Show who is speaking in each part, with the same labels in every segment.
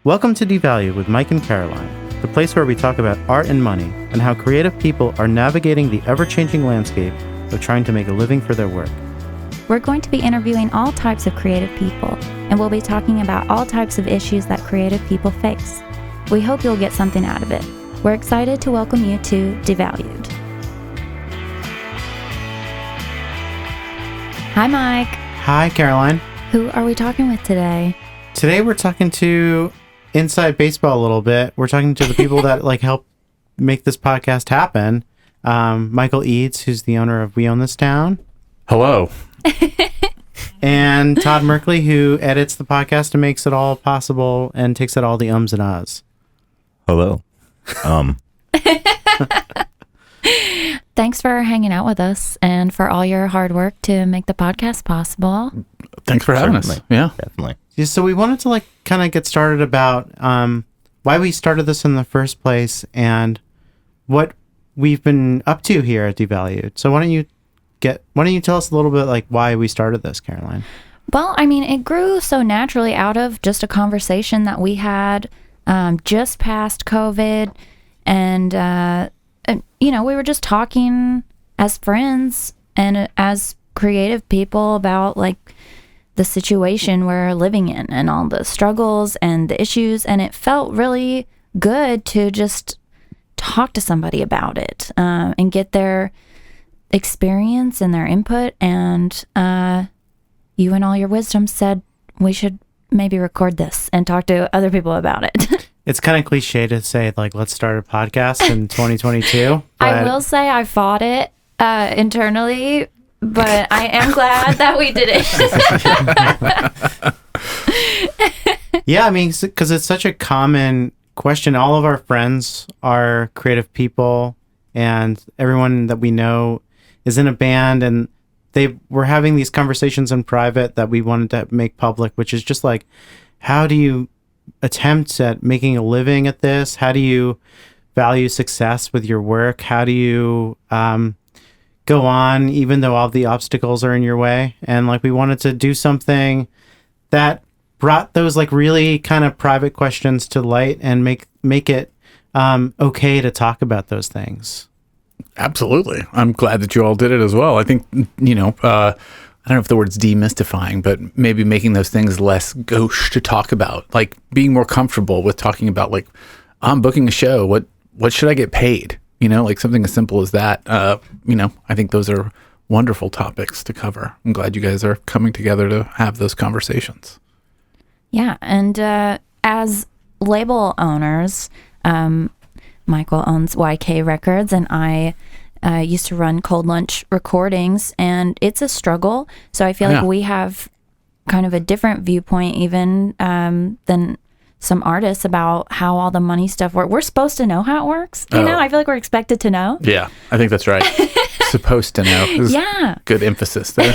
Speaker 1: Welcome to Devalued with Mike and Caroline, the place where we talk about art and money and how creative people are navigating the ever-changing landscape of trying to make a living for their work.
Speaker 2: We're going to be interviewing all types of creative people, and we'll be talking about all types of issues that creative people face. We hope you'll get something out of it. We're excited to welcome you to Devalued. Hi, Mike.
Speaker 1: Hi, Caroline.
Speaker 2: Who are we talking with today?
Speaker 1: Today we're talking to Inside Baseball a little bit. We're talking to the people that help make this podcast happen. Michael Eads, who's the owner of We Own This Town.
Speaker 3: Hello.
Speaker 1: And Todd Merkley, who edits the podcast and makes it all possible and takes out all the ums and ahs.
Speaker 3: Hello.
Speaker 2: Thanks for hanging out with us and for all your hard work to make the podcast possible.
Speaker 3: Thanks for having us. Yeah,
Speaker 4: Definitely.
Speaker 1: Yeah, so we wanted to kind of get started about why we started this in the first place and what we've been up to here at Devalued. So why don't you tell us a little bit why we started this, Caroline?
Speaker 2: Well, I mean, it grew so naturally out of just a conversation that we had just past COVID, and we were just talking as friends and as creative people about the situation we're living in and all the struggles and the issues, and it felt really good to just talk to somebody about it and get their experience and their input, and you and all your wisdom said we should maybe record this and talk to other people about it.
Speaker 1: It's kind of cliche to say let's start a podcast in 2022.
Speaker 2: I will say I fought it internally, but I am glad that we did it.
Speaker 1: Yeah, I mean, because it's such a common question. All of our friends are creative people, and everyone that we know is in a band, and they were having these conversations in private that we wanted to make public, which is just how do you attempt at making a living at this? How do you value success with your work? How do you go on even though all the obstacles are in your way? And we wanted to do something that brought those really kind of private questions to light and make it okay to talk about those things.
Speaker 3: absolutely. I'm glad that you all did it as well. I think, I don't know if the word's demystifying, but maybe making those things less gauche to talk about, being more comfortable with talking about, I'm booking a show. What should I get paid? Something as simple as that. I think those are wonderful topics to cover. I'm glad you guys are coming together to have those conversations.
Speaker 2: Yeah, and as label owners, Michael owns YK Records, and I used to run Cold Lunch Recordings, and it's a struggle. So I feel like we have kind of a different viewpoint even than some artists about how all the money stuff works. We're supposed to know how it works. I feel like we're expected to know.
Speaker 3: Yeah, I think that's right. Supposed to know.
Speaker 2: Yeah.
Speaker 3: Good emphasis there.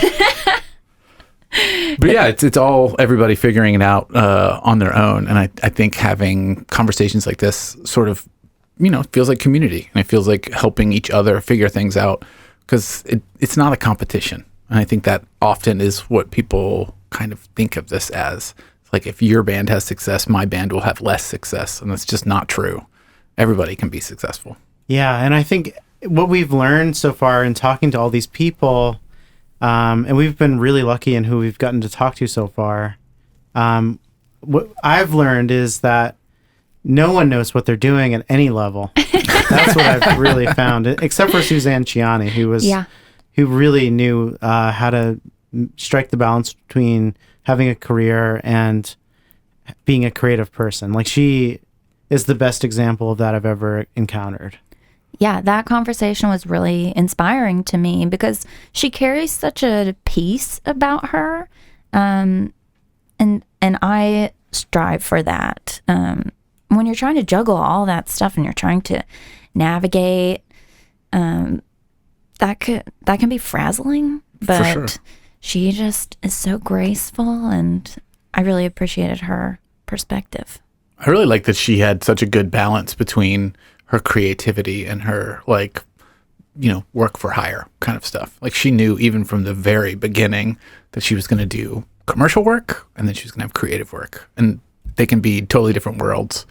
Speaker 3: But yeah, it's all everybody figuring it out on their own. And I think having conversations like this sort of, feels like community, and it feels like helping each other figure things out, because it's not a competition. And I think that often is what people kind of think of this as. If your band has success, my band will have less success. And that's just not true. Everybody can be successful.
Speaker 1: Yeah, and I think what we've learned so far in talking to all these people, and we've been really lucky in who we've gotten to talk to so far, what I've learned is that no one knows what they're doing at any level. That's what I've really found, except for Suzanne Ciani, who really knew how to strike the balance between having a career and being a creative person. She is the best example of that I've ever encountered.
Speaker 2: Yeah, that conversation was really inspiring to me because she carries such a peace about her, and I strive for that. When you're trying to juggle all that stuff and you're trying to navigate, that can be frazzling. But
Speaker 3: For sure.
Speaker 2: She just is so graceful, and I really appreciated her perspective.
Speaker 3: I really like that she had such a good balance between her creativity and her work for hire kind of stuff. She knew even from the very beginning that she was going to do commercial work and then she was going to have creative work. And they can be totally different worlds,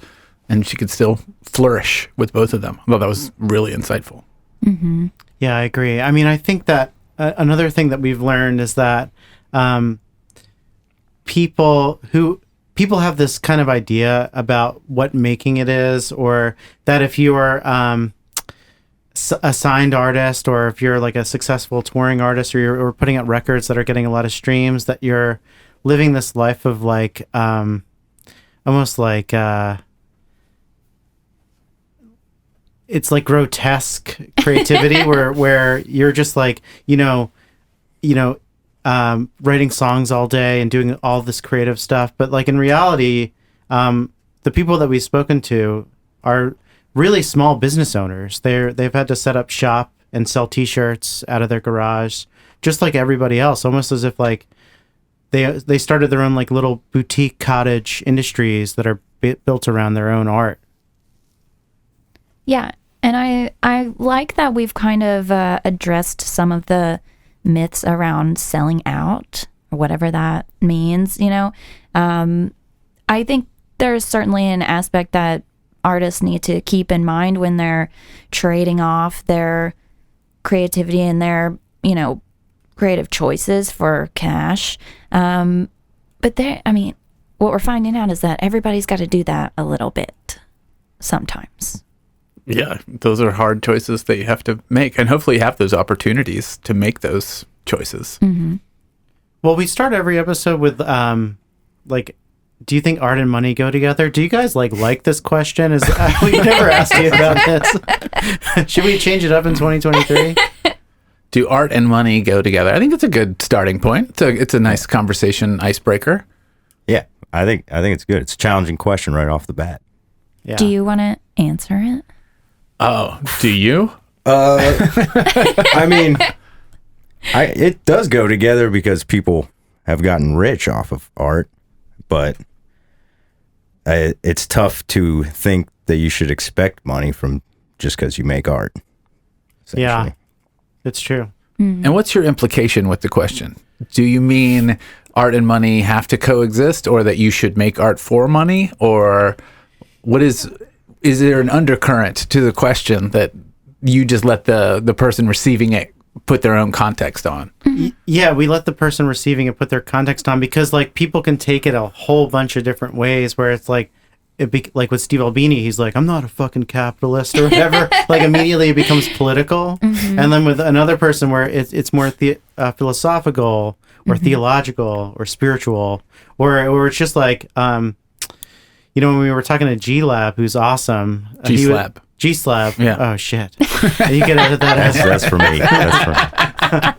Speaker 3: and she could still flourish with both of them. I thought that was really insightful.
Speaker 2: Mm-hmm.
Speaker 1: Yeah, I agree. I mean, I think that another thing that we've learned is that people have this kind of idea about what making it is, or that if you are a signed artist, or if you're like a successful touring artist, or you're putting out records that are getting a lot of streams, that you're living this life of like almost like it's like grotesque creativity where you're just like writing songs all day and doing all this creative stuff, but like in reality, the people that we've spoken to are really small business owners. They've had to set up shop and sell T-shirts out of their garage, just like everybody else, almost as if like they started their own like little boutique cottage industries that are built around their own art.
Speaker 2: Yeah, and I like that we've kind of addressed some of the myths around selling out, or whatever that means. I think there's certainly an aspect that artists need to keep in mind when they're trading off their creativity and their, creative choices for cash. But what we're finding out is that everybody's got to do that a little bit sometimes.
Speaker 3: Yeah, those are hard choices that you have to make, and hopefully you have those opportunities to make those choices.
Speaker 2: Mm-hmm.
Speaker 1: Well, we start every episode with do you think art and money go together? Do you guys like this question? We've never asked you about this. Should we change it up in 2023?
Speaker 3: Do art and money go together? I think it's a good starting point. It's a nice conversation icebreaker.
Speaker 4: Yeah, I think it's good. It's a challenging question right off the bat.
Speaker 1: Yeah.
Speaker 2: Do you want to answer it?
Speaker 3: Oh, do you?
Speaker 4: I mean, it does go together because people have gotten rich off of art, but it's tough to think that you should expect money from just because you make art.
Speaker 1: Yeah, it's true.
Speaker 3: And what's your implication with the question? Do you mean art and money have to coexist, or that you should make art for money? Or what is there an undercurrent to the question that you just let the person receiving it put their own context on?
Speaker 1: Yeah, we let the person receiving it put their context on, because like people can take it a whole bunch of different ways, where it's like, like with Steve Albini, he's like, I'm not a fucking capitalist or whatever. Like immediately it becomes political. Mm-hmm. And then with another person where it's more philosophical or theological or spiritual, or it's just like, when we were talking to G-Lab, who's awesome.
Speaker 3: G-Slab.
Speaker 1: G-Slab.
Speaker 3: Yeah.
Speaker 1: Oh, shit. You can edit that out.
Speaker 4: That's for me. That's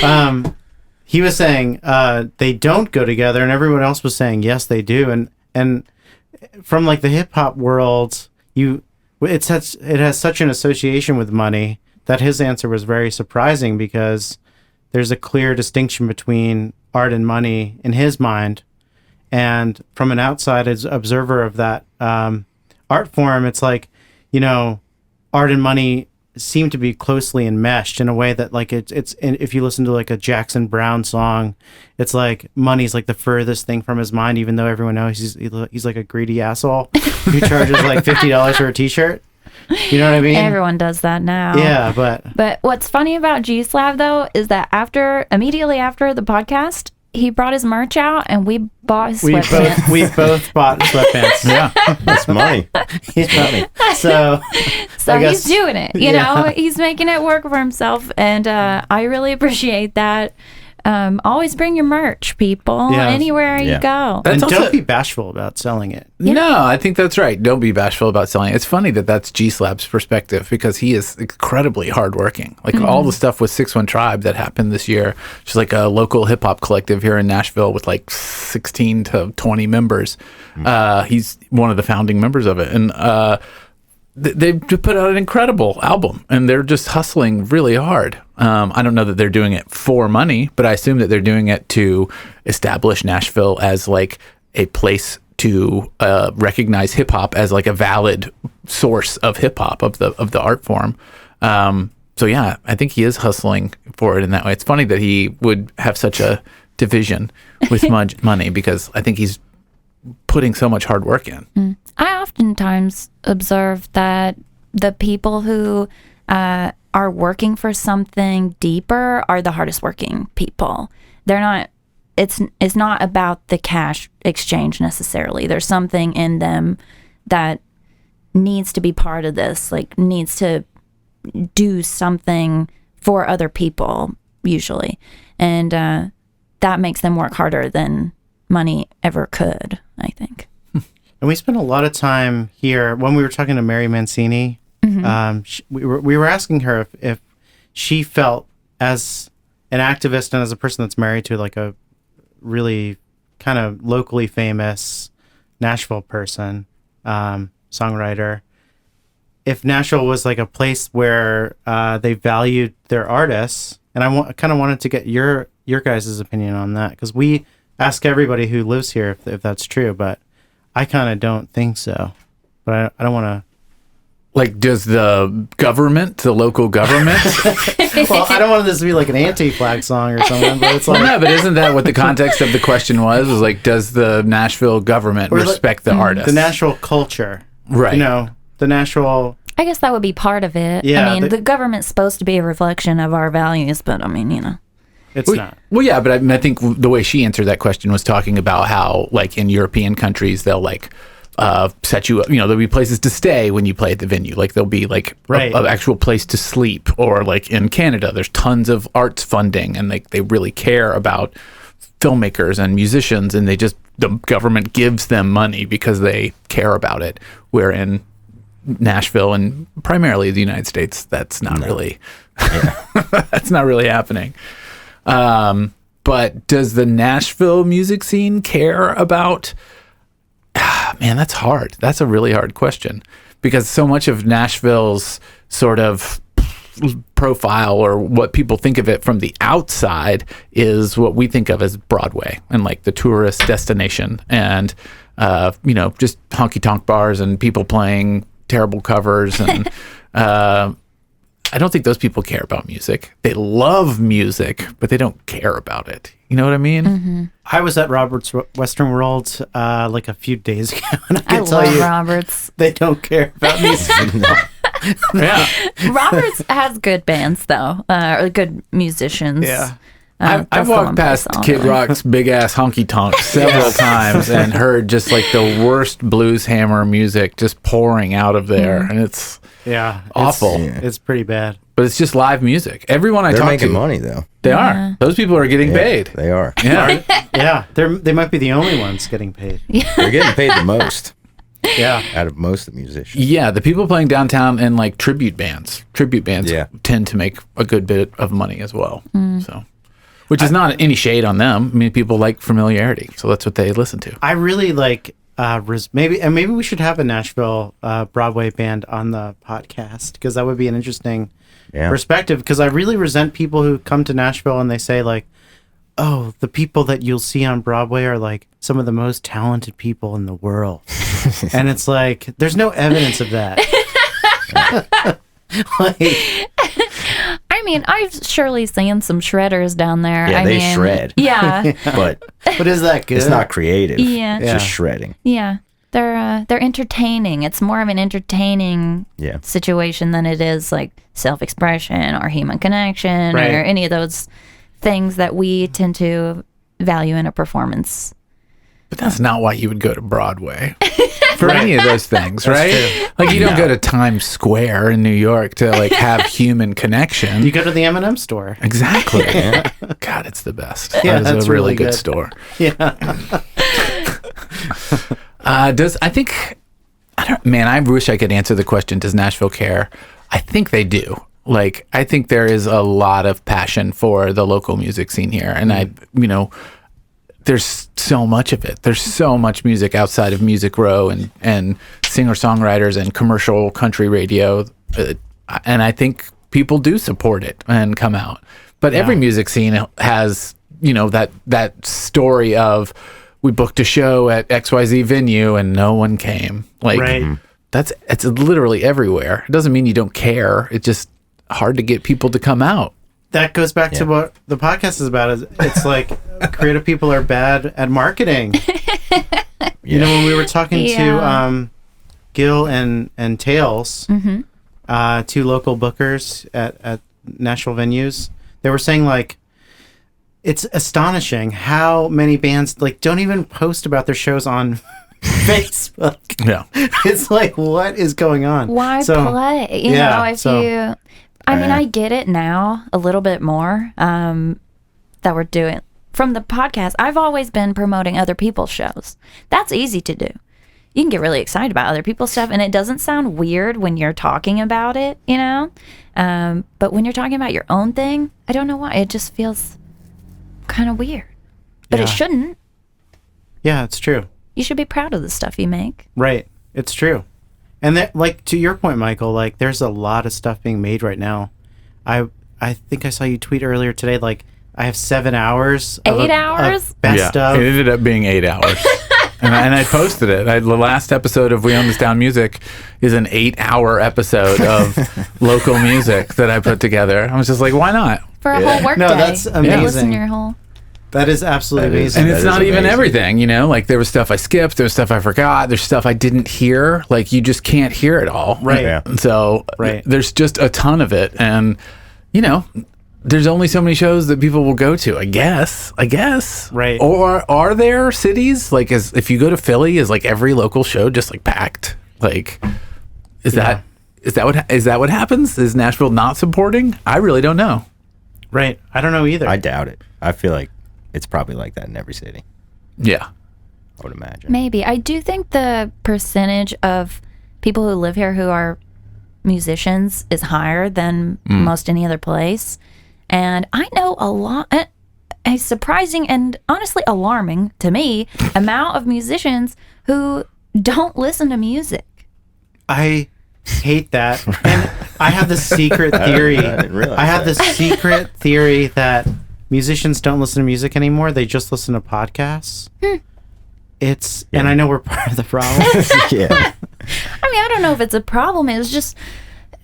Speaker 4: for me.
Speaker 1: He was saying they don't go together, and everyone else was saying, yes, they do. And from like the hip hop world, it has such an association with money that his answer was very surprising, because there's a clear distinction between art and money in his mind. And from an outside observer of that art form, it's like, art and money seem to be closely enmeshed in a way that like it's if you listen to like a Jackson Browne song, it's like money's like the furthest thing from his mind, even though everyone knows he's like a greedy asshole who charges like $50 for a t-shirt. You know what I mean?
Speaker 2: Everyone does that now.
Speaker 1: Yeah, but
Speaker 2: what's funny about G-Slab though is that immediately after the podcast, he brought his merch out and we bought his sweatpants.
Speaker 1: We both bought sweatpants.
Speaker 4: Yeah, that's money.
Speaker 1: He's money. So
Speaker 2: he's doing it. You know, he's making it work for himself, and I really appreciate that. Always bring your merch, people, anywhere you go.
Speaker 1: And don't be bashful about selling it.
Speaker 2: Yeah.
Speaker 3: No, I think that's right. Don't be bashful about selling it. It's funny that's G-Slab's perspective, because he is incredibly hardworking. Like all the stuff with 6-1 Tribe that happened this year, which is like a local hip hop collective here in Nashville with like 16 to 20 members. He's one of the founding members of it. And they put out an incredible album, and they're just hustling really hard. I don't know that they're doing it for money, but I assume that they're doing it to establish Nashville as like a place to recognize hip hop as like a valid source of hip hop, of the art form. So yeah, I think he is hustling for it in that way. It's funny that he would have such a division with money, because I think he's putting so much hard work in.
Speaker 2: I oftentimes observe that the people who are working for something deeper are the hardest working people. They're not. It's not about the cash exchange necessarily. There's something in them that needs to be part of this, like needs to do something for other people usually, and that makes them work harder than money ever could, I think.
Speaker 1: And we spent a lot of time here when we were talking to Mary Mancini. We were asking her if she felt as an activist and as a person that's married to like a really kind of locally famous Nashville person, songwriter, if Nashville was like a place where they valued their artists. And I kind of wanted to get your guys' opinion on that, because we ask everybody who lives here if that's true, but I kind of don't think so. But I don't want to.
Speaker 3: Like, does the government, the local government?
Speaker 1: Well, I don't want this to be like an anti-flag song or something, but it's like.
Speaker 3: No, but isn't that what the context of the question was? Was like, does the Nashville government respect the artist?
Speaker 1: The Nashville culture.
Speaker 3: Right.
Speaker 1: You know, the Nashville.
Speaker 2: I guess that would be part of it.
Speaker 1: Yeah,
Speaker 2: I mean, the government's supposed to be a reflection of our values, but I mean, you know.
Speaker 1: It's not.
Speaker 3: Well, yeah, but I think the way she answered that question was talking about how, like, in European countries, they'll, like, set you up, you know, there'll be places to stay when you play at the venue. Like, there'll be, like, an actual place to sleep. Or, like, in Canada, there's tons of arts funding, and they really care about filmmakers and musicians, and the government gives them money because they care about it. Where in Nashville and primarily the United States, that's not really that's not really happening. But does the Nashville music scene care about? Man, that's hard. That's a really hard question, because so much of Nashville's sort of profile, or what people think of it from the outside, is what we think of as Broadway and like the tourist destination, and you know, just honky tonk bars and people playing terrible covers, and I don't think those people care about music. They love music, but they don't care about it. You know what I mean?
Speaker 2: Mm-hmm.
Speaker 1: I was at Robert's Western World like a few days ago, and I can tell
Speaker 2: love
Speaker 1: you,
Speaker 2: Robert's.
Speaker 1: They don't care about music.
Speaker 3: Yeah.
Speaker 2: Roberts has good bands though, or good musicians.
Speaker 1: Yeah.
Speaker 3: I've walked past Kid Rock's big ass honky tonk several times and heard just like the worst blues hammer music just pouring out of there, and it's awful.
Speaker 1: It's pretty bad.
Speaker 3: But it's just live music. Everyone I
Speaker 4: They're
Speaker 3: talk
Speaker 4: making
Speaker 3: to,
Speaker 4: money though.
Speaker 3: they are. Those people are getting paid.
Speaker 4: They are.
Speaker 3: Yeah.
Speaker 1: Yeah, they might be the only ones getting paid.
Speaker 4: They're getting paid the most.
Speaker 1: Yeah.
Speaker 4: Out of most of the musicians.
Speaker 3: Yeah, the people playing downtown in like tribute bands tend to make a good bit of money as well. So, which is not any shade on them. I mean, people like familiarity, so that's what they listen to.
Speaker 1: I really like maybe we should have a Nashville Broadway band on the podcast, because that would be an interesting perspective. Because I really resent people who come to Nashville and they say like, "Oh, the people that you'll see on Broadway are like some of the most talented people in the world," and it's like there's no evidence of that.
Speaker 2: I mean, I've surely seen some shredders down there.
Speaker 4: Yeah, they shred.
Speaker 2: Yeah.
Speaker 4: But
Speaker 1: is that good?
Speaker 4: it's not creative.
Speaker 2: Yeah.
Speaker 4: It's just shredding.
Speaker 2: Yeah. They're entertaining. It's more of an entertaining situation than it is like self-expression or human connection or any of those things that we tend to value in a performance.
Speaker 3: But that's not why you would go to Broadway for any of those things, right? Like, you don't go to Times Square in New York to like have human connection.
Speaker 1: You go to the M&M store.
Speaker 3: Exactly. God, it's the best.
Speaker 1: Yeah,
Speaker 3: that is
Speaker 1: that's
Speaker 3: a really
Speaker 1: really
Speaker 3: good
Speaker 1: good.
Speaker 3: store.
Speaker 1: Yeah.
Speaker 3: I wish I could answer the question, does Nashville care? I think they do. Like, I think there is a lot of passion for the local music scene here. And there's so much of it. There's so much music outside of Music Row and singer-songwriters and commercial country radio. And I think people do support it and come out. But every music scene has, that story of, we booked a show at XYZ venue and no one came. Like, it's literally everywhere. It doesn't mean you don't care. It's just hard to get people to come out.
Speaker 1: That goes back to what the podcast is about. It's like creative people are bad at marketing. You know, when we were talking
Speaker 2: Yeah.
Speaker 1: to Gil and Tails, two local bookers at national venues, they were saying like it's astonishing how many bands like don't even post about their shows on Facebook.
Speaker 3: Yeah.
Speaker 1: It's like, what is going on?
Speaker 2: Why
Speaker 1: So,
Speaker 2: play? You
Speaker 1: yeah,
Speaker 2: know, if
Speaker 1: so-
Speaker 2: you, I mean, I get it now a little bit more that we're doing from the podcast. I've always been promoting other people's shows. That's easy to do. You can get really excited about other people's stuff, and it doesn't sound weird when you're talking about it, you know? But when you're talking about your own thing, I don't know why. It just feels kind of weird. But it
Speaker 1: Yeah.
Speaker 2: shouldn't.
Speaker 1: Yeah, it's true.
Speaker 2: You should be proud of the stuff you make.
Speaker 1: Right. It's true. And that, like, to your point, Michael, like, there's a lot of stuff being made right now. I think I saw you tweet earlier today, like, I have 7 hours.
Speaker 2: 8 hours?
Speaker 1: Of best
Speaker 3: yeah,
Speaker 1: of.
Speaker 3: it ended up being 8 hours. and I posted it. The last episode of We Own This Down Music is an 8-hour episode of local music that I put together. I was just like, why not?
Speaker 2: For a whole work
Speaker 1: No,
Speaker 2: day.
Speaker 1: that's
Speaker 2: You listen
Speaker 1: amazing.
Speaker 2: to your whole...
Speaker 1: That is absolutely
Speaker 4: That is-
Speaker 1: amazing.
Speaker 3: And it's
Speaker 4: That is
Speaker 3: not even
Speaker 4: amazing.
Speaker 3: everything, you know? Like, there was stuff I skipped, there was stuff I forgot, there's stuff I didn't hear. Like, you just can't hear it all.
Speaker 1: Right.
Speaker 4: Yeah.
Speaker 3: So,
Speaker 1: Right.
Speaker 3: there's just a ton of it. And, you know, there's only so many shows that people will go to, I guess.
Speaker 1: Right.
Speaker 3: Or are there cities, like, if you go to Philly, is like every local show just like packed? Like, is that what happens? Is Nashville not supporting? I really don't know.
Speaker 1: Right. I don't know either.
Speaker 4: I doubt it. I feel like it's probably like that in every city.
Speaker 3: Yeah.
Speaker 4: I would imagine.
Speaker 2: Maybe. I do think the percentage of people who live here who are musicians is higher than most any other place. And I know a surprising and honestly alarming to me amount of musicians who don't listen to music.
Speaker 1: I hate that. And I have this secret theory.
Speaker 4: I didn't realize
Speaker 1: I have
Speaker 4: that.
Speaker 1: this secret theory that musicians don't listen to music anymore. They just listen to podcasts. And I know we're part of the problem.
Speaker 4: Yeah.
Speaker 2: I mean, I don't know if it's a problem. It's just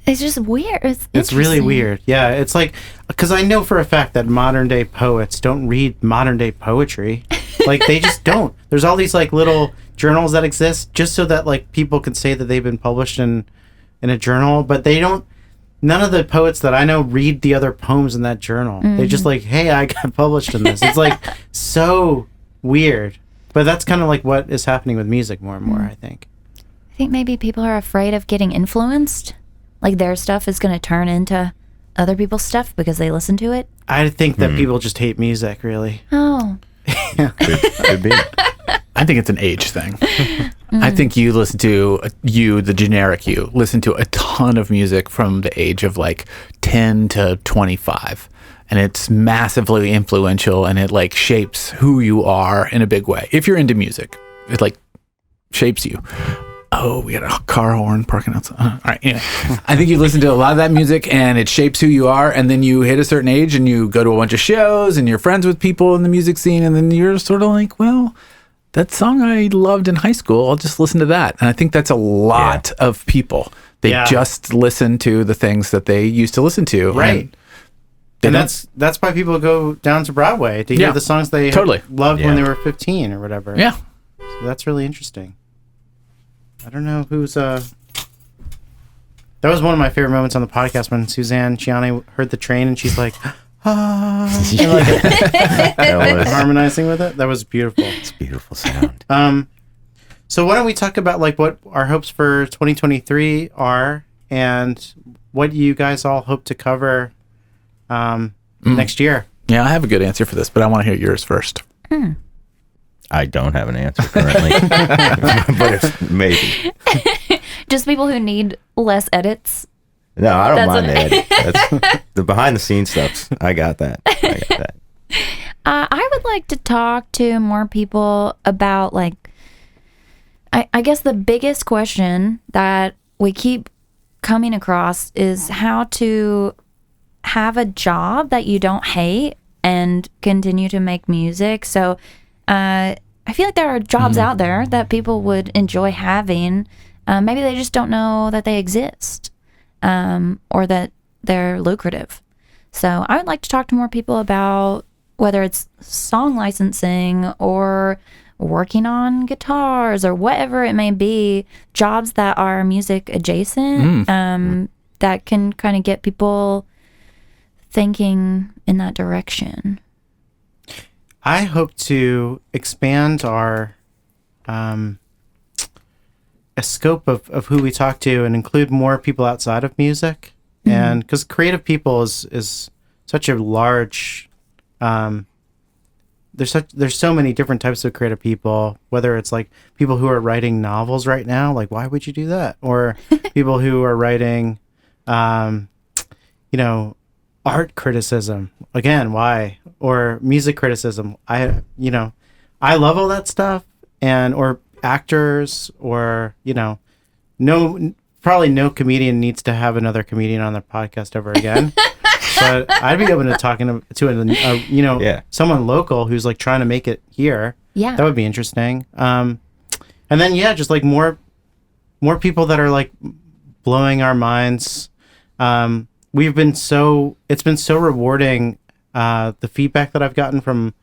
Speaker 2: weird.
Speaker 1: It's really
Speaker 2: interesting.
Speaker 1: weird. Yeah, it's like, because I know for a fact that modern day poets don't read modern day poetry. Like, they just don't. There's all these like little journals that exist just so that like people can say that they've been published in a journal, but they don't. None of the poets that I know read the other poems in that journal. They just like, hey, I got published in this. It's like so weird. But that's kind of like what is happening with music more and more, I think.
Speaker 2: I think maybe people are afraid of getting influenced. Like their stuff is going to turn into other people's stuff because they listen to it.
Speaker 1: I think that people just hate music, really.
Speaker 2: Oh.
Speaker 4: Could be.
Speaker 3: I think it's an age thing. I think you listen to the generic you listen to a ton of music from the age of like 10 to 25, and it's massively influential, and it like shapes who you are in a big way. If you're into music, it like shapes you. Oh, we got a car horn parking outside. All right. Anyway, I think you listen to a lot of that music and it shapes who you are. And then you hit a certain age and you go to a bunch of shows and you're friends with people in the music scene. And then you're sort of like, well, that song I loved in high school, I'll just listen to that. And I think that's a lot of people. They just listen to the things that they used to listen to.
Speaker 1: Right. And that's why people go down to Broadway to hear the songs they loved when they were 15 or whatever.
Speaker 3: Yeah.
Speaker 1: So that's really interesting. I don't know who's that was one of my favorite moments on the podcast when Suzanne Ciani heard the train and she's like, and like harmonizing with it. That was beautiful.
Speaker 4: It's a beautiful sound.
Speaker 1: So why don't we talk about like what our hopes for 2023 are and what you guys all hope to cover next year?
Speaker 3: Yeah, I have a good answer for this, but I want to hear yours first.
Speaker 4: I don't have an answer currently, but maybe.
Speaker 2: Just people who need less edits.
Speaker 4: No, I don't
Speaker 2: That's
Speaker 4: mind
Speaker 2: what-
Speaker 4: the edit. That's the behind the scenes stuff. I got that.
Speaker 2: I would like to talk to more people about like, I guess the biggest question that we keep coming across is how to have a job that you don't hate and continue to make music. So I feel like there are jobs out there that people would enjoy having. Maybe they just don't know that they exist or that they're lucrative. So I would like to talk to more people about whether it's song licensing or working on guitars or whatever it may be, jobs that are music adjacent, that can kind of get people thinking in that direction.
Speaker 1: I hope to expand our a scope of who we talk to and include more people outside of music. And because creative people is such a large, there's so many different types of creative people, whether it's like people who are writing novels right now, like why would you do that? Or people who are writing, art criticism, again, why? Or music criticism. I love all that stuff, or actors, or, probably no comedian needs to have another comedian on their podcast ever again. But I'd be open to talking to someone local who's like trying to make it here.
Speaker 2: Yeah.
Speaker 1: That would be interesting. And then, just like more people that are like blowing our minds. It's been so rewarding, the feedback that I've gotten from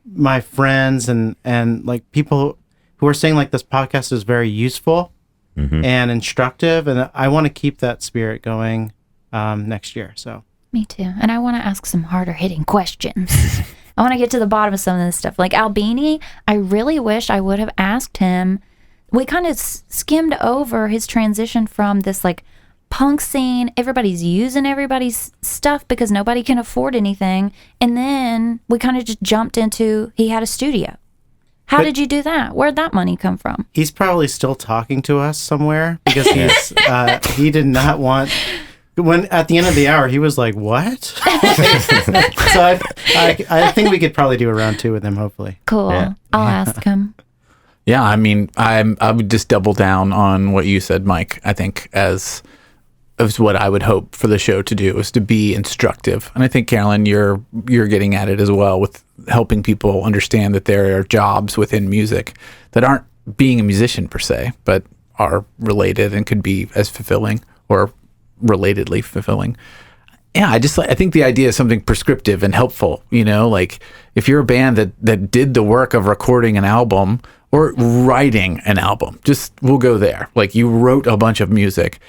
Speaker 1: my friends and like people who are saying like this podcast is very useful and instructive, and I want to keep that spirit going next year. So
Speaker 2: me too. And I want to ask some harder hitting questions. I want to get to the bottom of some of this stuff. Like Albini, I really wish I would have asked him. We kind of skimmed over his transition from this like punk scene. Everybody's using everybody's stuff because nobody can afford anything. And then we kind of just jumped into, he had a studio. How did you do that? Where'd that money come from? He's
Speaker 1: probably still talking to us somewhere because he did not want. When at the end of the hour, he was like, "What?" So I think we could probably do a round 2 with him. Hopefully,
Speaker 2: cool. Yeah. I'll ask him.
Speaker 3: Yeah, I mean, I would just double down on what you said, Mike. I think as what I would hope for the show to do is to be instructive, and I think Carolyn, you're getting at it as well with helping people understand that there are jobs within music that aren't being a musician per se, but are related and could be as fulfilling or relatedly fulfilling. Yeah, I think the idea is something prescriptive and helpful, like if you're a band that did the work of recording an album or writing an album, we'll go there. Like you wrote a bunch of music.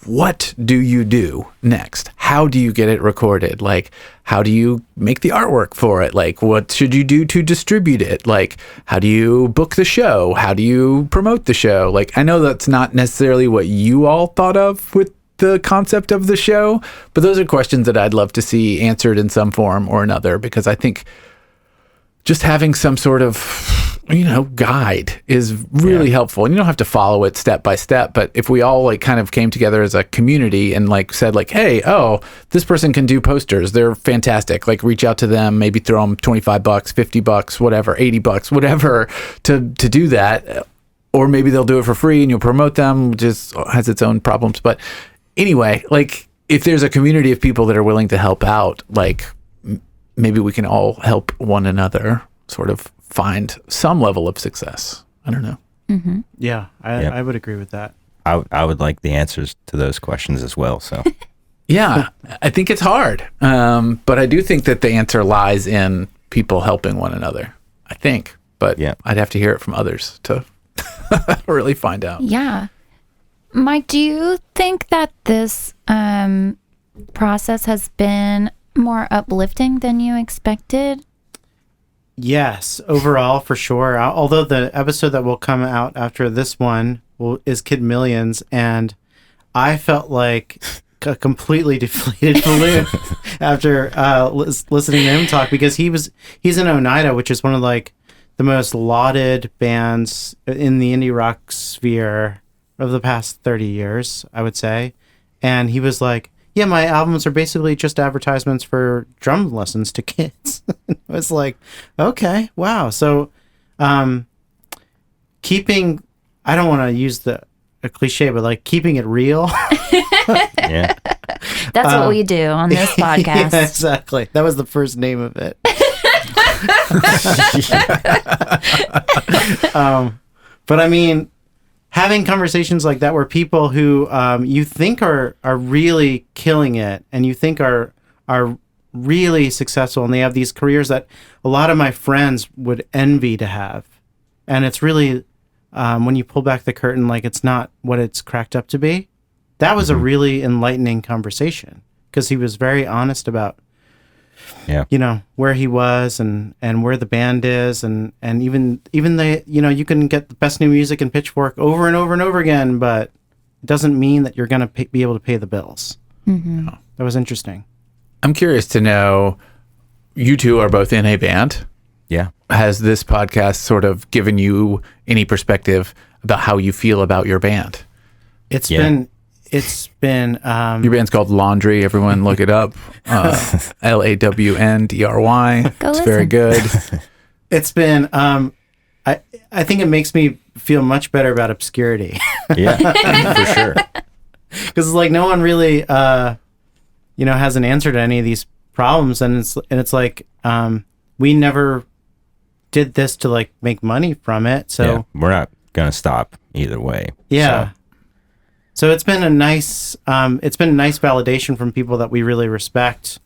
Speaker 3: What do you do next? How do you get it recorded? Like, how do you make the artwork for it? Like, what should you do to distribute it? Like, how do you book the show? How do you promote the show? Like, I know that's not necessarily what you all thought of with the concept of the show, but those are questions that I'd love to see answered in some form or another, because I think just having some sort of guide is really helpful. And you don't have to follow it step by step, but if we all like kind of came together as a community and like said like, hey, this person can do posters, they're fantastic, like reach out to them, maybe throw them $25, $50, whatever, $80, whatever, to do that. Or maybe they'll do it for free and you'll promote them, which has its own problems. But anyway, like if there's a community of people that are willing to help out, like maybe we can all help one another sort of find some level of success. I don't know.
Speaker 2: Mm-hmm.
Speaker 1: Yeah, I would agree with that.
Speaker 4: I would like the answers to those questions as well. So,
Speaker 3: yeah, I think it's hard. But I do think that the answer lies in people helping one another, I think. But I'd have to hear it from others to really find out.
Speaker 2: Yeah. Mike, do you think that this process has been more uplifting than you expected?
Speaker 1: Yes, overall, for sure. Although the episode that will come out after this one is Kid Millions, and I felt like a completely deflated balloon after listening to him talk, because he's in Oneida, which is one of like the most lauded bands in the indie rock sphere of the past 30 years, I would say. And he was like, yeah, my albums are basically just advertisements for drum lessons to kids. I was like, okay, wow. So keeping, I don't want to use a cliche, but like keeping it real.
Speaker 4: Yeah.
Speaker 2: That's what we do on this podcast.
Speaker 1: Yeah, exactly. That was the first name of it. But I mean, having conversations like that where people who you think are really killing it and you think are really successful, and they have these careers that a lot of my friends would envy to have. And it's really, when you pull back the curtain, like it's not what it's cracked up to be. That was a really enlightening conversation because he was very honest about, where he was and where the band is, and even the, you can get the best new music in Pitchfork over and over and over again, but it doesn't mean that you're going to be able to pay the bills.
Speaker 2: Mm-hmm.
Speaker 1: That was interesting.
Speaker 3: I'm curious to know, you two are both in a band.
Speaker 4: Yeah.
Speaker 3: Has this podcast sort of given you any perspective about how you feel about your band?
Speaker 1: It's been
Speaker 3: Your band's called Laundry. Everyone look it up. LAWNDRY.
Speaker 2: Go
Speaker 3: It's very
Speaker 2: listen.
Speaker 3: good.
Speaker 1: it's been I think it makes me feel much better about obscurity.
Speaker 4: Yeah, for sure.
Speaker 1: Because it's like no one really has an answer to any of these problems, and it's like we never did this to like make money from it, so
Speaker 4: Yeah, we're not gonna stop either way.
Speaker 1: yeah. So it's been a nice validation from people that we really respect,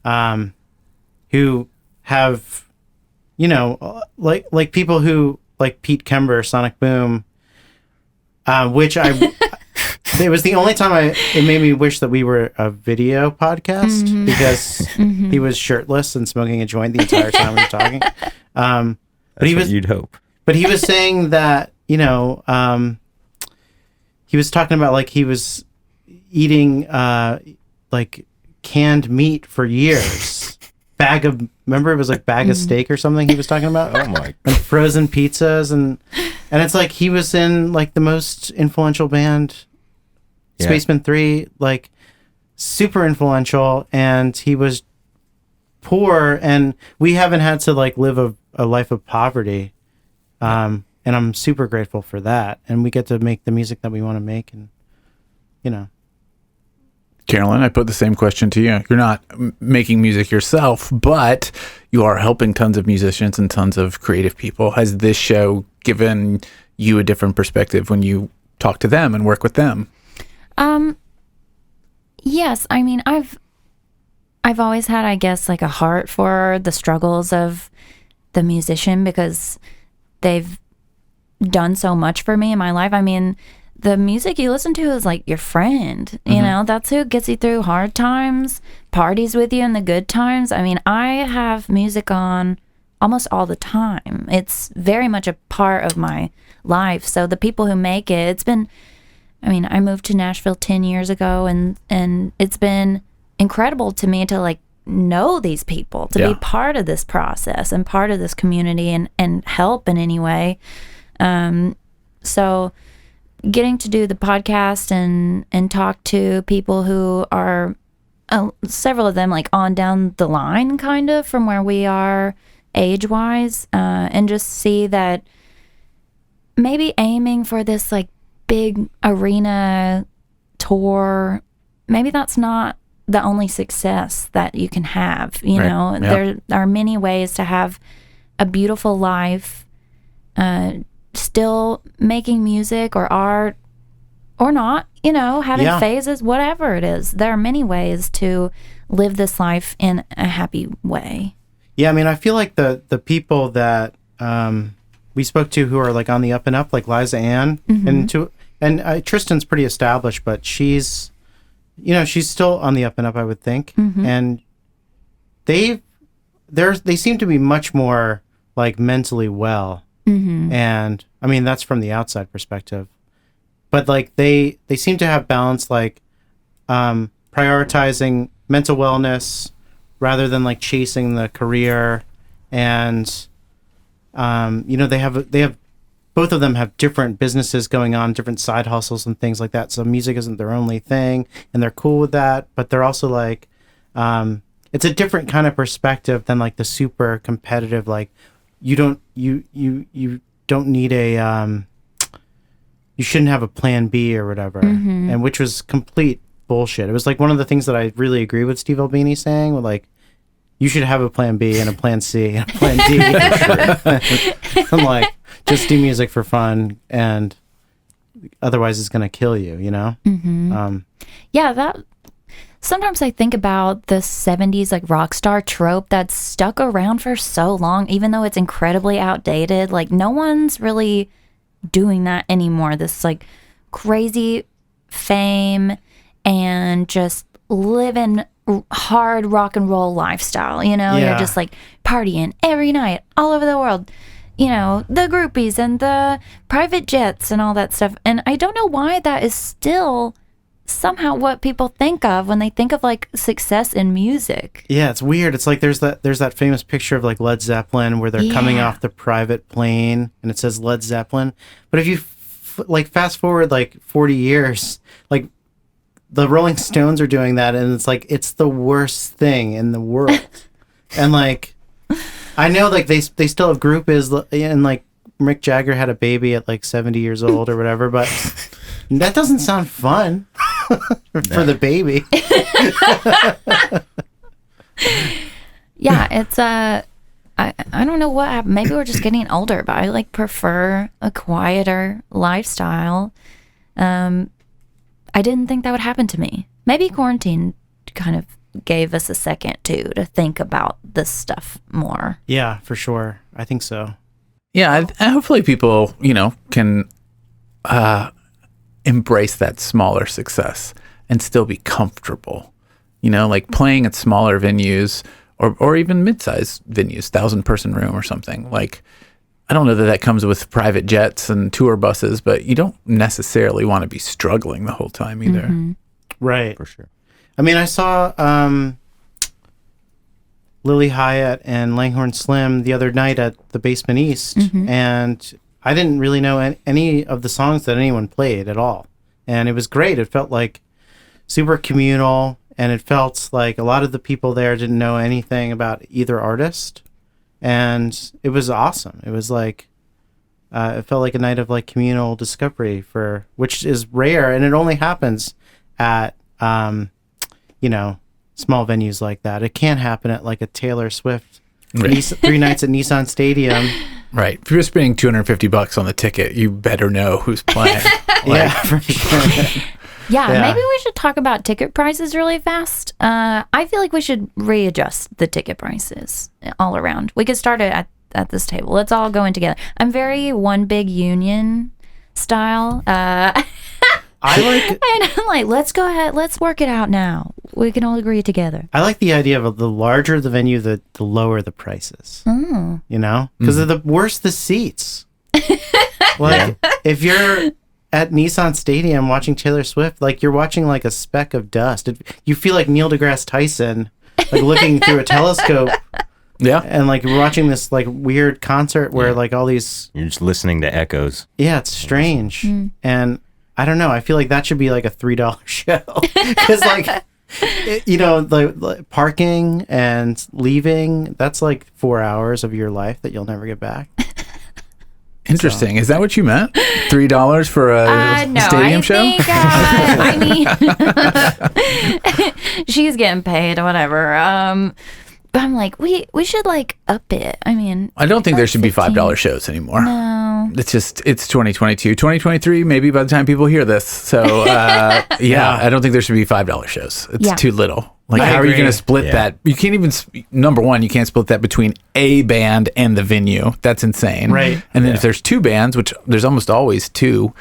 Speaker 1: who have, like people who like Pete Kember, Sonic Boom, which it was the only time it made me wish that we were a video podcast because he was shirtless and smoking a joint the entire time we were talking. But he was,
Speaker 4: you'd hope.
Speaker 1: but he was saying that, he was talking about like he was eating like canned meat for years. Remember it was like bag of steak or something he was talking about?
Speaker 4: Oh my.
Speaker 1: And frozen pizzas and it's like he was in like the most influential band,
Speaker 4: Yeah.
Speaker 1: Spaceman 3, like super influential, and he was poor, and we haven't had to like live a life of poverty. And I'm super grateful for that. And we get to make the music that we want to make, and
Speaker 3: Carolyn, I put the same question to you. You're not making music yourself, but you are helping tons of musicians and tons of creative people. Has this show given you a different perspective when you talk to them and work with them?
Speaker 2: Yes. I mean, I've always had, I guess, like a heart for the struggles of the musician because they've done so much for me in my life. I mean, the music you listen to is like your friend, that's who gets you through hard times, parties with you in the good times. I mean, I have music on almost all the time. It's very much a part of my life. So the people who make it, I moved to Nashville 10 years ago, and it's been incredible to me to like know these people, to be part of this process and part of this community and help in any way. So getting to do the podcast and talk to people who are several of them like on down the line kind of from where we are age-wise, and just see that maybe aiming for this like big arena tour, maybe that's not the only success that you can have. There are many ways to have a beautiful life, still making music or art or not, having phases, whatever it is. There are many ways to live this life in a happy way.
Speaker 1: Yeah, I mean, I feel like the people that we spoke to who are like on the up and up, like Liza Ann, and Tristan's pretty established, but she's still on the up and up, I would think. And they seem to be much more like mentally well. And I mean, that's from the outside perspective, but like they seem to have balance, like prioritizing mental wellness rather than like chasing the career. And they have both of them have different businesses going on, different side hustles and things like that. So music isn't their only thing, and they're cool with that, but they're also like it's a different kind of perspective than like the super competitive, like you don't need you shouldn't have a plan B or whatever. And which was complete bullshit. It was like one of the things that I really agree with Steve Albini saying, with like, you should have a plan B and a plan C and a plan D. I'm like, just do music for fun, and otherwise it's going to kill you,
Speaker 2: Yeah, sometimes I think about the 70s like rock star trope that's stuck around for so long, even though it's incredibly outdated. Like no one's really doing that anymore. This like crazy fame and just living hard rock and roll lifestyle, you know?
Speaker 1: Yeah.
Speaker 2: You're just like partying every night all over the world. You know, the groupies and the private jets and all that stuff. And I don't know why that is still somehow what people think of when they think of like success in music.
Speaker 1: Yeah, it's weird. It's like there's that famous picture of like Led Zeppelin where they're coming off the private plane and it says Led Zeppelin. But if you like fast forward like 40 years, like the Rolling Stones are doing that, and it's like it's the worst thing in the world. And like I know like they still have groupies, and like Mick Jagger had a baby at like 70 years old or whatever, but that doesn't sound fun for the baby.
Speaker 2: Yeah, it's I don't know what happened. Maybe we're just getting older, but I like prefer a quieter lifestyle. I didn't think that would happen to me. Maybe quarantine kind of gave us a second too to think about this stuff more.
Speaker 1: Yeah, for sure. I think so.
Speaker 3: Yeah, hopefully people, can embrace that smaller success and still be comfortable. Like playing at smaller venues or even mid-sized venues, 1,000-person room or something. Like, I don't know that comes with private jets and tour buses, but you don't necessarily want to be struggling the whole time either.
Speaker 2: Mm-hmm.
Speaker 1: Right.
Speaker 4: For sure.
Speaker 1: I mean, I saw Lily Hyatt and Langhorne Slim the other night at the Basement East, and I didn't really know any of the songs that anyone played at all. And it was great. It felt like super communal, and it felt like a lot of the people there didn't know anything about either artist. And it was awesome. It was like, it felt like a night of like communal discovery which is rare. And it only happens at, small venues like that. It can't happen at like a Taylor Swift 3 nights at Nissan Stadium.
Speaker 3: Right. If you're spending $250 on the ticket, you better know who's playing.
Speaker 1: Yeah, for sure.
Speaker 2: Yeah,
Speaker 1: Yeah.
Speaker 2: maybe we should talk about ticket prices really fast. I feel like we should readjust the ticket prices all around. We could start it at this table. Let's all go in together. I'm very one big union style.
Speaker 1: I like
Speaker 2: And I'm like, let's go ahead. Let's work it out now. We can all agree together.
Speaker 1: the idea of the larger the venue, the lower the prices.
Speaker 2: Oh.
Speaker 1: Because the worse the seats. Like if you're at Nissan Stadium watching Taylor Swift, like you're watching like a speck of dust. You feel like Neil deGrasse Tyson, like looking through a telescope.
Speaker 3: Yeah.
Speaker 1: And like we're watching this like weird concert where like all these.
Speaker 4: You're just listening to echoes.
Speaker 1: Yeah, it's strange. And I don't know. I feel like that should be like a $3 show. Because like, like parking and leaving, that's like 4 hours of your life that you'll never get back.
Speaker 3: Interesting. Is that what you meant? $3 for a
Speaker 2: No,
Speaker 3: stadium show?
Speaker 2: Think, she's getting paid or whatever. But I'm like, we should like up it. I mean,
Speaker 3: I don't think
Speaker 2: like
Speaker 3: there should be $5
Speaker 2: $15.
Speaker 3: shows anymore.
Speaker 2: No.
Speaker 3: It's 2022. 2023, maybe by the time people hear this. So, I don't think there should be $5 shows. It's
Speaker 2: Yeah.
Speaker 3: too little. Like,
Speaker 1: I
Speaker 3: how are you
Speaker 1: agree.
Speaker 3: going to split that? You can't even, number one, you can't split that between a band and the venue. That's insane.
Speaker 1: Right.
Speaker 3: And then if there's two bands, which there's almost always two,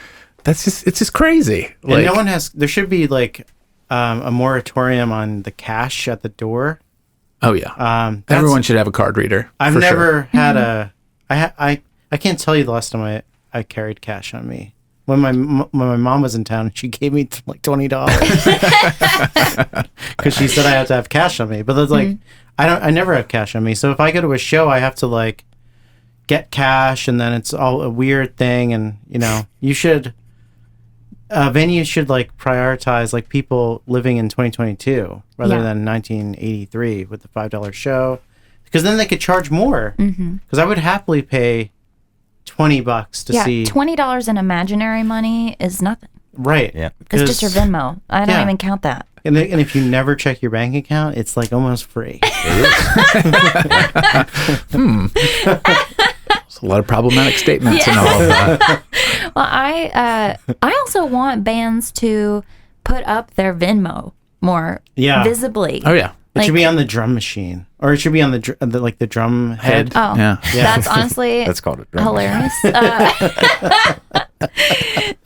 Speaker 3: it's just crazy.
Speaker 1: And no one there should be like a moratorium on the cash at the door.
Speaker 3: Oh, yeah. Everyone should have a card reader.
Speaker 1: I've
Speaker 3: for
Speaker 1: never
Speaker 3: sure.
Speaker 1: had I can't tell you the last time I carried cash on me. When my mom was in town, she gave me like $20 because she said I had to have cash on me. But it's like I never have cash on me. So if I go to a show, I have to like get cash, and then it's all a weird thing. And venues should like prioritize like people living in 2022 rather than 1983 with the $5 show, because then they could charge more. Because I would happily pay $20 to see.
Speaker 2: $20 in imaginary money is nothing.
Speaker 1: Right.
Speaker 4: Yeah.
Speaker 2: It's just your Venmo. I don't even count that.
Speaker 1: And if you never check your bank account, it's like almost free.
Speaker 3: There's a lot of problematic statements and all of that.
Speaker 2: Well, I also want bands to put up their Venmo more
Speaker 1: Yeah.
Speaker 2: visibly.
Speaker 3: Oh yeah.
Speaker 1: It should
Speaker 2: Like-
Speaker 1: be on the drum machine, or it should be on the drum head.
Speaker 2: Oh,
Speaker 3: Yeah.
Speaker 2: that's honestly
Speaker 4: That's called a drum.
Speaker 2: hilarious.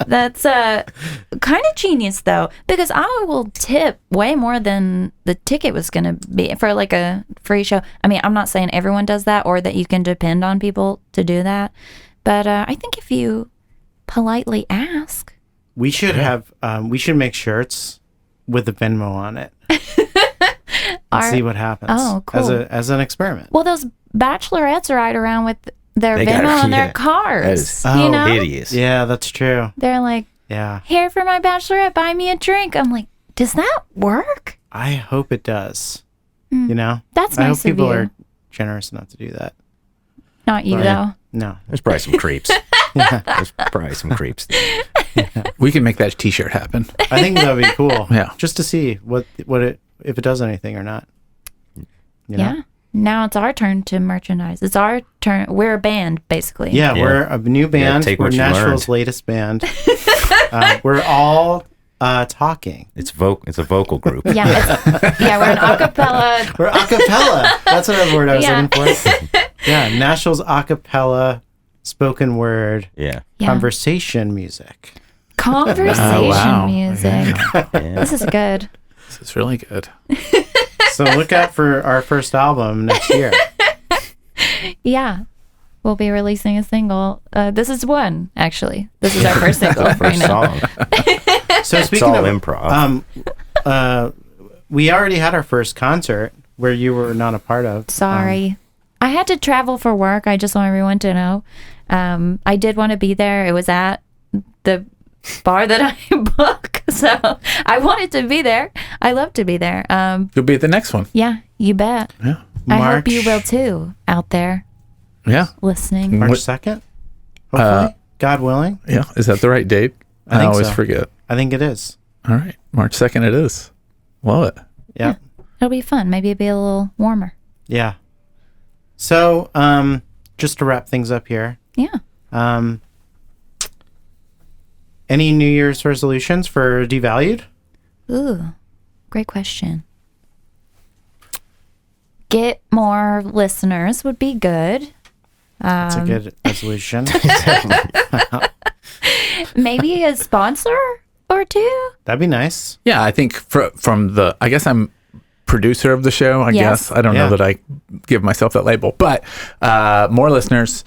Speaker 2: That's kind of genius though, because I will tip way more than the ticket was going to be for like a free show. I mean, I'm not saying everyone does that or that you can depend on people to do that, but I think if you politely ask,
Speaker 1: We should have. We should make shirts with the Venmo on it. And
Speaker 2: Our-
Speaker 1: see what happens.
Speaker 2: Oh, cool.
Speaker 1: As an experiment.
Speaker 2: well, those bachelorettes ride around with their
Speaker 4: They
Speaker 2: Venmo
Speaker 4: got-
Speaker 2: on their
Speaker 4: yeah.
Speaker 2: cars.
Speaker 4: That is
Speaker 2: You know,
Speaker 4: hideous.
Speaker 1: Yeah, that's true.
Speaker 2: they're like,
Speaker 1: Yeah,
Speaker 2: "Here for my bachelorette, buy me a drink." I'm like, does that work?
Speaker 1: I hope it does. You know,
Speaker 2: That's
Speaker 1: I hope
Speaker 2: nice of
Speaker 1: people
Speaker 2: you.
Speaker 1: are generous enough to do that.
Speaker 2: Not you
Speaker 1: Right.
Speaker 2: though.
Speaker 1: No,
Speaker 4: There's probably some creeps. There's probably some creeps.
Speaker 3: We can make that T-shirt happen.
Speaker 1: I think that would be cool.
Speaker 3: Yeah.
Speaker 1: just to see what it if it does anything or not. You know?
Speaker 2: Yeah. Now it's our turn to merchandise. It's our turn. We're a band, basically.
Speaker 1: Yeah,
Speaker 4: Yeah.
Speaker 1: we're a new band.
Speaker 4: take
Speaker 1: We're
Speaker 4: what you
Speaker 1: Nashville's
Speaker 4: learned.
Speaker 1: latest band. We're all talking.
Speaker 4: It's a vocal group.
Speaker 2: Yeah. We're an acapella.
Speaker 1: We're a cappella. That's what word I was
Speaker 2: Yeah.
Speaker 1: looking for. Yeah, Nashville's a cappella spoken word
Speaker 4: Yeah.
Speaker 2: Yeah.
Speaker 1: conversation music.
Speaker 2: Conversation
Speaker 3: Oh, wow.
Speaker 2: music.
Speaker 4: Yeah.
Speaker 2: This is good.
Speaker 3: This is really good.
Speaker 1: So look out for our first album next year.
Speaker 2: Yeah. We'll be releasing a single. This is one, actually. This is our first single right
Speaker 4: First
Speaker 2: now.
Speaker 4: song.
Speaker 1: So
Speaker 4: It's
Speaker 1: speaking
Speaker 4: all
Speaker 1: of
Speaker 4: improv.
Speaker 1: we already had our first concert where you were not a part of.
Speaker 2: Sorry. I had to travel for work. I just want everyone to know. I did want to be there. It was at the bar that I book. So I wanted to be there. I love to be there.
Speaker 3: You'll be at the next one.
Speaker 2: Yeah, you bet.
Speaker 3: Yeah.
Speaker 2: I hope you
Speaker 1: March-
Speaker 2: will too, out there
Speaker 3: Yeah.
Speaker 2: listening.
Speaker 1: March
Speaker 3: What-
Speaker 1: 2nd, hopefully, God willing.
Speaker 3: Yeah. Is that the right date?
Speaker 1: I think
Speaker 3: always
Speaker 1: so.
Speaker 3: forget.
Speaker 1: I think it is.
Speaker 3: All right. March 2nd it is. Love it.
Speaker 1: Yeah.
Speaker 2: It'll be fun. Maybe it'll be a little warmer.
Speaker 1: Yeah. So, just to wrap things up here,
Speaker 2: Yeah.
Speaker 1: any New Year's resolutions for Devalued?
Speaker 2: Ooh, great question. Get more listeners would be good.
Speaker 1: That's a good resolution.
Speaker 2: Maybe a sponsor or two.
Speaker 1: That'd be nice.
Speaker 3: Yeah, I think from the, I guess I'm producer of the show. I
Speaker 2: Yes.
Speaker 3: guess I don't
Speaker 1: Yeah.
Speaker 3: know that I give myself that label, but more listeners,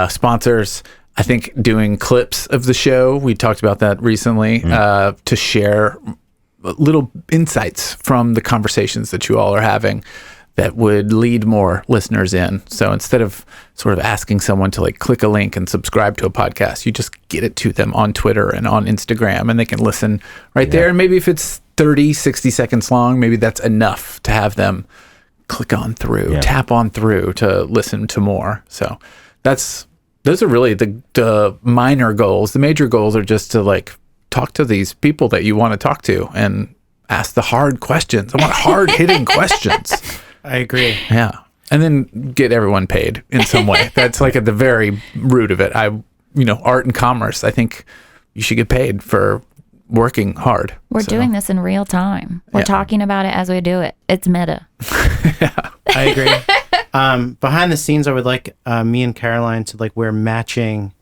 Speaker 3: sponsors. I think doing clips of the show. We talked about that recently to share little insights from the conversations that you all are having that would lead more listeners in. So instead of sort of asking someone to like click a link and subscribe to a podcast, you just get it to them on Twitter and on Instagram and they can listen right there. And maybe if it's 30, 60 seconds long, maybe that's enough to have them click on through, tap on through to listen to more. So those are really the minor goals. The major goals are just to like talk to these people that you want to talk to and ask the hard questions. I want hard hitting questions.
Speaker 1: I agree.
Speaker 3: Yeah. And then get everyone paid in some way. That's like at the very root of it. Art and commerce, I think you should get paid for working hard.
Speaker 2: We're
Speaker 3: So,
Speaker 2: doing this in real time. We're
Speaker 3: Yeah.
Speaker 2: talking about it as we do it. It's meta.
Speaker 1: I agree. Behind the scenes, I would like me and Caroline to like wear matching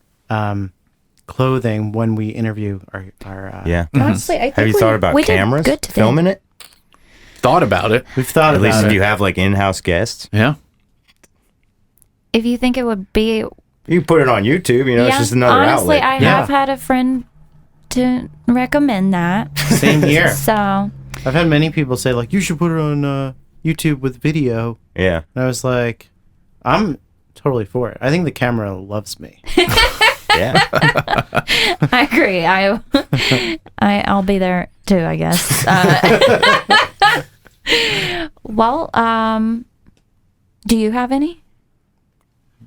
Speaker 1: clothing when we interview our
Speaker 4: Yeah.
Speaker 2: Honestly, I think
Speaker 4: Have you thought about
Speaker 2: we did
Speaker 4: cameras
Speaker 2: good today.
Speaker 4: filming it?
Speaker 3: thought about it.
Speaker 1: We've thought
Speaker 4: At least
Speaker 1: about
Speaker 4: if
Speaker 1: it.
Speaker 4: you have like in-house guests,
Speaker 3: Yeah.
Speaker 2: If you think it would be,
Speaker 4: you can put it on YouTube. You know, it's just another
Speaker 2: honestly,
Speaker 4: outlet.
Speaker 2: I have had a friend to recommend that.
Speaker 1: Same here.
Speaker 2: So
Speaker 1: I've had many people say like you should put it on YouTube with video,
Speaker 4: Yeah.
Speaker 1: and I was like, I'm totally for it. I think the camera loves me.
Speaker 4: Yeah.
Speaker 2: I agree. I'll be there too, I guess. Well, do you have any?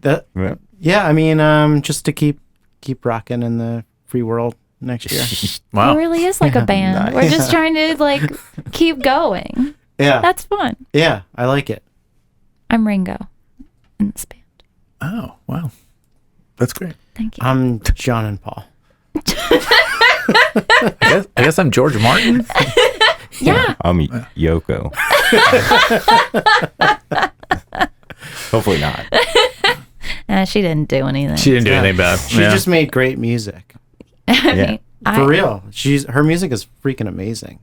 Speaker 1: That
Speaker 4: Yeah.
Speaker 1: yeah, I mean, just to keep rocking in the free world next year.
Speaker 3: Wow.
Speaker 2: It really is like a band.
Speaker 4: Nice.
Speaker 2: We're just trying to like keep going.
Speaker 1: Yeah,
Speaker 2: That's fun.
Speaker 1: yeah, I like it.
Speaker 2: I'm Ringo in this band.
Speaker 3: Oh, wow. That's great.
Speaker 2: Thank you.
Speaker 1: I'm John and Paul.
Speaker 3: I guess I'm George Martin.
Speaker 2: Yeah.
Speaker 4: I'm Yoko. Hopefully not.
Speaker 2: She didn't do anything.
Speaker 3: She didn't do anything bad.
Speaker 1: She just made great music.
Speaker 2: I mean,
Speaker 1: For real. Her music is freaking amazing.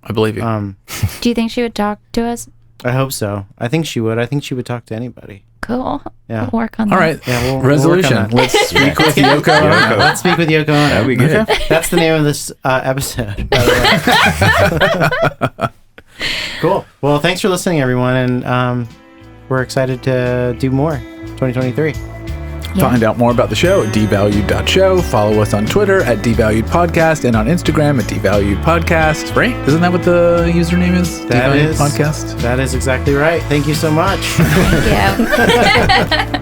Speaker 3: I believe you.
Speaker 2: do you think she would talk to us?
Speaker 1: I hope so. I think she would. I think she would talk to anybody.
Speaker 2: Cool.
Speaker 1: Yeah.
Speaker 2: We'll work on that.
Speaker 3: All right.
Speaker 1: Yeah, we'll
Speaker 3: Resolution.
Speaker 1: work on that.
Speaker 3: Let's speak with Yoko.
Speaker 4: Yoko.
Speaker 1: Let's speak with Yoko Ono.
Speaker 4: That'd be good.
Speaker 1: Okay. That's the name of this episode, by the way. Cool. Well, thanks for listening, everyone, and we're excited to do more 2023.
Speaker 3: Find out more about the show at devalued.show. Follow us on Twitter at Devalued Podcast and on Instagram at Devalued Podcast. Right? Isn't that what the username is?
Speaker 1: That
Speaker 3: Devalued
Speaker 1: is
Speaker 3: Podcast?
Speaker 1: That is exactly right. Thank you so much.
Speaker 2: Thank you.